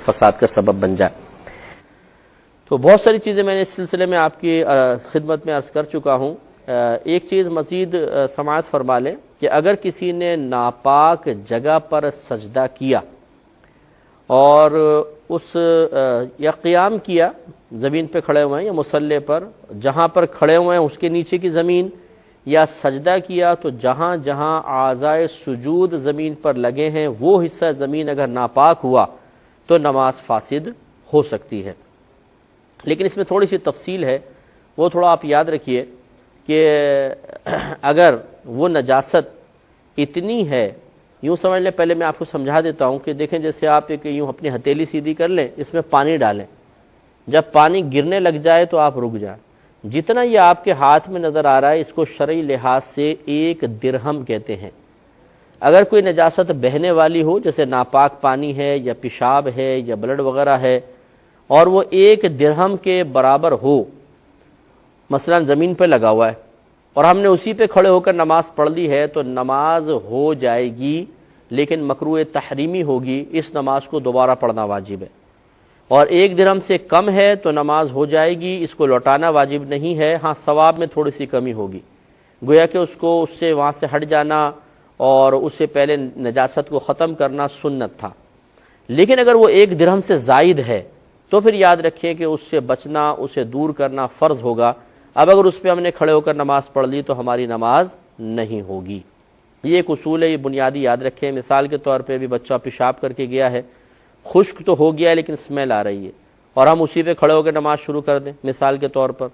فساد کا سبب بن جائے۔ تو بہت ساری چیزیں میں نے اس سلسلے میں آپ کی خدمت میں عرض کر چکا ہوں۔ ایک چیز مزید سماعت فرما لیں کہ اگر کسی نے ناپاک جگہ پر سجدہ کیا اور اس یا قیام کیا، زمین پہ کھڑے ہوئے ہیں یا مصلی پر، جہاں پر کھڑے ہوئے ہیں اس کے نیچے کی زمین، یا سجدہ کیا تو جہاں جہاں اعضائے سجود زمین پر لگے ہیں وہ حصہ زمین اگر ناپاک ہوا تو نماز فاسد ہو سکتی ہے۔ لیکن اس میں تھوڑی سی تفصیل ہے، وہ تھوڑا آپ یاد رکھیے کہ اگر وہ نجاست اتنی ہے، یوں سمجھ لیں، پہلے میں آپ کو سمجھا دیتا ہوں کہ دیکھیں جیسے آپ ایک یوں اپنی ہتھیلی سیدھی کر لیں، اس میں پانی ڈالیں، جب پانی گرنے لگ جائے تو آپ رک جائیں۔ جتنا یہ آپ کے ہاتھ میں نظر آ رہا ہے اس کو شرعی لحاظ سے 1 درہم کہتے ہیں۔ اگر کوئی نجاست بہنے والی ہو، جیسے ناپاک پانی ہے یا پیشاب ہے یا بلڈ وغیرہ ہے، اور وہ 1 درہم کے برابر ہو، مثلا زمین پہ لگا ہوا ہے اور ہم نے اسی پہ کھڑے ہو کر نماز پڑھ لی ہے تو نماز ہو جائے گی، لیکن مکروہ تحریمی ہوگی، اس نماز کو دوبارہ پڑھنا واجب ہے۔ اور 1 درہم سے کم ہے تو نماز ہو جائے گی، اس کو لوٹانا واجب نہیں ہے، ہاں ثواب میں تھوڑی سی کمی ہوگی، گویا کہ اس کو اس سے وہاں سے ہٹ جانا اور اس سے پہلے نجاست کو ختم کرنا سنت تھا۔ لیکن اگر وہ 1 درہم سے زائد ہے تو پھر یاد رکھیں کہ اس سے بچنا، اسے دور کرنا فرض ہوگا۔ اب اگر اس پہ ہم نے کھڑے ہو کر نماز پڑھ لی تو ہماری نماز نہیں ہوگی۔ یہ ایک اصول ہے، یہ بنیادی یاد رکھیں۔ مثال کے طور پہ بھی بچہ پیشاب کر کے گیا ہے، خشک تو ہو گیا ہے لیکن اسمیل آ رہی ہے، اور ہم اسی پہ کھڑے ہو کے نماز شروع کر دیں مثال کے طور پر۔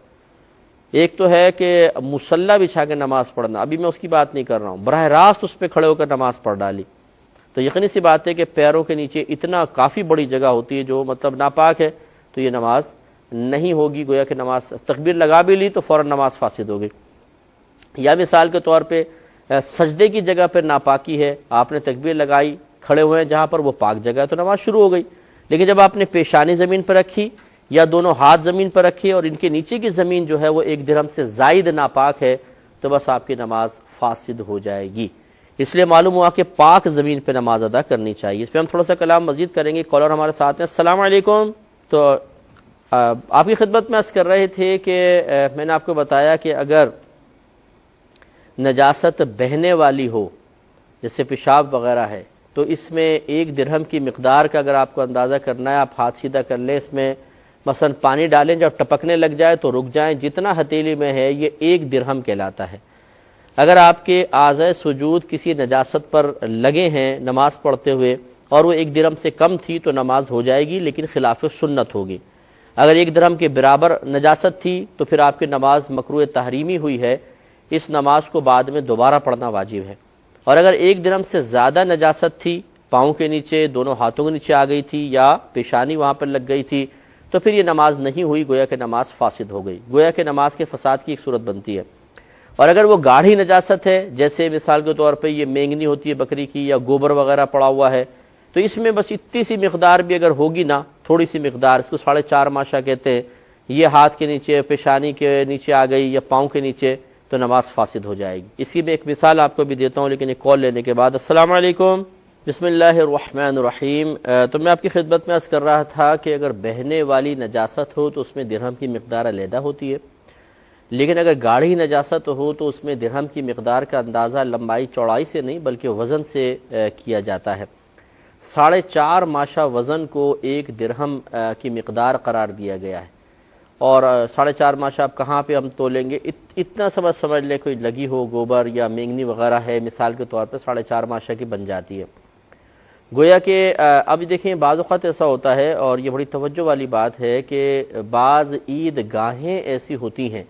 ایک تو ہے کہ مصلی بچھا کے نماز پڑھنا، ابھی میں اس کی بات نہیں کر رہا ہوں، براہ راست اس پہ کھڑے ہو کر نماز پڑھ ڈالی، تو یقینی سی بات ہے کہ پیروں کے نیچے اتنا کافی بڑی جگہ ہوتی ہے جو مطلب ناپاک ہے، تو یہ نماز نہیں ہوگی، گویا کہ نماز تکبیر لگا بھی لی تو فوراً نماز فاسد ہوگی۔ یا مثال کے طور پہ سجدے کی جگہ پر ناپاکی ہے، آپ نے تکبیر لگائی، کھڑے ہوئے ہیں جہاں پر وہ پاک جگہ ہے تو نماز شروع ہو گئی، لیکن جب آپ نے پیشانی زمین پر رکھی یا دونوں ہاتھ زمین پر رکھے اور ان کے نیچے کی زمین جو ہے وہ 1 درہم سے زائد ناپاک ہے تو بس آپ کی نماز فاسد ہو جائے گی۔ اس لیے معلوم ہوا کہ پاک زمین پہ نماز ادا کرنی چاہیے۔ اس پہ ہم تھوڑا سا کلام مزید کریں گے۔ کالر ہمارے ساتھ ہیں، السلام علیکم۔ تو آپ کی خدمت میں عرض کر رہے تھے کہ میں نے آپ کو بتایا کہ اگر نجاست بہنے والی ہو جیسے پیشاب وغیرہ ہے تو اس میں 1 درہم کی مقدار کا اگر آپ کو اندازہ کرنا ہے، آپ ہاتھ سیدھا کر لیں، اس میں مثلا پانی ڈالیں، جب ٹپکنے لگ جائے تو رک جائیں، جتنا ہتھیلی میں ہے یہ 1 درہم کہلاتا ہے۔ اگر آپ کے اعضائے سجود کسی نجاست پر لگے ہیں نماز پڑھتے ہوئے اور وہ 1 درہم سے کم تھی تو نماز ہو جائے گی، لیکن خلاف سنت ہوگی۔ اگر 1 درہم کے برابر نجاست تھی تو پھر آپ کی نماز مکروہ تحریمی ہوئی ہے، اس نماز کو بعد میں دوبارہ پڑھنا واجب ہے۔ اور اگر 1 درہم سے زیادہ نجاست تھی، پاؤں کے نیچے، دونوں ہاتھوں کے نیچے آ گئی تھی یا پیشانی وہاں پر لگ گئی تھی تو پھر یہ نماز نہیں ہوئی، گویا کہ نماز فاسد ہو گئی، گویا کہ نماز کے فساد کی ایک صورت بنتی ہے۔ اور اگر وہ گاڑھی نجاست ہے، جیسے مثال کے طور پہ یہ مینگنی ہوتی ہے بکری کی یا گوبر وغیرہ پڑا ہوا ہے، تو اس میں بس اتنی سی مقدار بھی اگر ہوگی نا، تھوڑی سی مقدار، اس کو 4.5 ماشا کہتے ہیں، یہ ہاتھ کے نیچے، پیشانی کے نیچے آ گئی یا پاؤں کے نیچے تو نماز فاسد ہو جائے گی۔ اسی میں ایک مثال آپ کو بھی دیتا ہوں لیکن ایک کال لینے کے بعد۔ السلام علیکم، بسم اللہ الرحمن الرحیم۔ تو میں آپ کی خدمت میں عرض کر رہا تھا کہ اگر بہنے والی نجاست ہو تو اس میں درہم کی مقدار علیحدہ ہوتی ہے، لیکن اگر گاڑھی نجاست ہو تو اس میں درہم کی مقدار کا اندازہ لمبائی چوڑائی سے نہیں بلکہ وزن سے کیا جاتا ہے۔ 4.5 ماشا وزن کو 1 درہم کی مقدار قرار دیا گیا ہے، اور 4.5 ماشا آپ کہاں پہ ہم تولیں گے، اتنا سمجھ لیں کوئی لگی ہو گوبر یا مینگنی وغیرہ ہے، مثال کے طور پہ 4.5 ماشا کی بن جاتی ہے۔ گویا کہ اب دیکھیں بعض اوقات ایسا ہوتا ہے، اور یہ بڑی توجہ والی بات ہے کہ بعض عید گاہیں ایسی ہوتی ہیں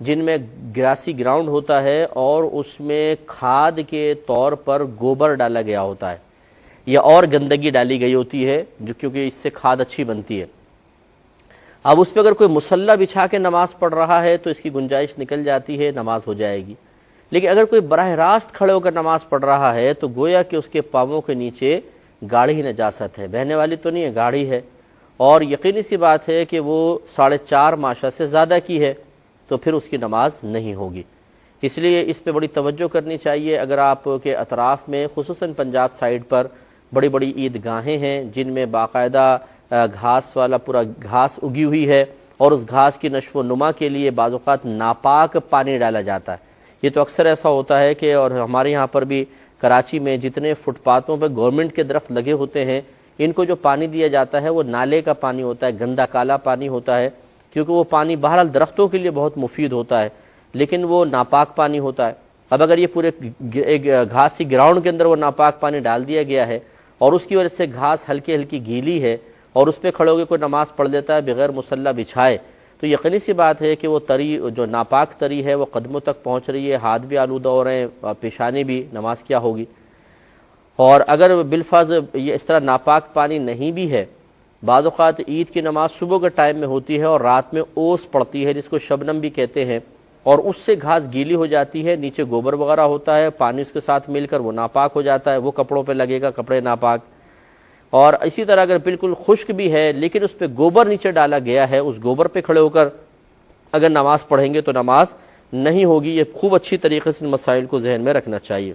جن میں گراسی گراؤنڈ ہوتا ہے اور اس میں کھاد کے طور پر گوبر ڈالا گیا ہوتا ہے یا اور گندگی ڈالی گئی ہوتی ہے، جو کیونکہ اس سے کھاد اچھی بنتی ہے۔ اب اس پہ اگر کوئی مصلی بچھا کے نماز پڑھ رہا ہے تو اس کی گنجائش نکل جاتی ہے، نماز ہو جائے گی۔ لیکن اگر کوئی براہ راست کھڑے ہو کر نماز پڑھ رہا ہے تو گویا کہ اس کے پاؤں کے نیچے گاڑھی نجاست ہے، بہنے والی تو نہیں ہے، گاڑھی ہے، اور یقینی سی بات ہے کہ وہ 4.5 ماشا سے زیادہ کی ہے تو پھر اس کی نماز نہیں ہوگی۔ اس لیے اس پہ بڑی توجہ کرنی چاہیے۔ اگر آپ کے اطراف میں خصوصاً پنجاب سائیڈ پر بڑی بڑی عیدگاہیں ہیں جن میں باقاعدہ گھاس والا پورا گھاس اگی ہوئی ہے، اور اس گھاس کی نشو و نما کے لیے بعض اوقات ناپاک پانی ڈالا جاتا ہے۔ یہ تو اکثر ایسا ہوتا ہے کہ، اور ہمارے یہاں پر بھی کراچی میں جتنے فٹ پاتھوں پہ گورنمنٹ کے درخت لگے ہوتے ہیں، ان کو جو پانی دیا جاتا ہے وہ نالے کا پانی ہوتا ہے، گندا کالا پانی ہوتا ہے، کیونکہ وہ پانی بہرحال درختوں کے لیے بہت مفید ہوتا ہے لیکن وہ ناپاک پانی ہوتا ہے۔ اب اگر یہ پورے گھاسی گراؤنڈ کے اندر وہ ناپاک پانی ڈال دیا گیا ہے اور اس کی وجہ سے گھاس ہلکی ہلکی گیلی ہے اور اس پہ کھڑے ہو کے کوئی نماز پڑھ لیتا ہے بغیر مصلی بچھائے، تو یقینی سی بات ہے کہ وہ تری جو ناپاک تری ہے وہ قدموں تک پہنچ رہی ہے، ہاتھ بھی آلودہ ہو رہے ہیں، پیشانی بھی، نماز کیا ہوگی؟ اور اگر بالفرض یہ اس طرح ناپاک پانی نہیں بھی ہے، بعض اوقات عید کی نماز صبح کے ٹائم میں ہوتی ہے اور رات میں اوس پڑتی ہے جس کو شبنم بھی کہتے ہیں، اور اس سے گھاس گیلی ہو جاتی ہے، نیچے گوبر وغیرہ ہوتا ہے، پانی اس کے ساتھ مل کر وہ ناپاک ہو جاتا ہے، وہ کپڑوں پہ لگے گا، کپڑے ناپاک۔ اور اسی طرح اگر بالکل خشک بھی ہے لیکن اس پہ گوبر نیچے ڈالا گیا ہے، اس گوبر پہ کھڑے ہو کر اگر نماز پڑھیں گے تو نماز نہیں ہوگی۔ یہ خوب اچھی طریقے سے ان مسائل کو ذہن میں رکھنا چاہیے۔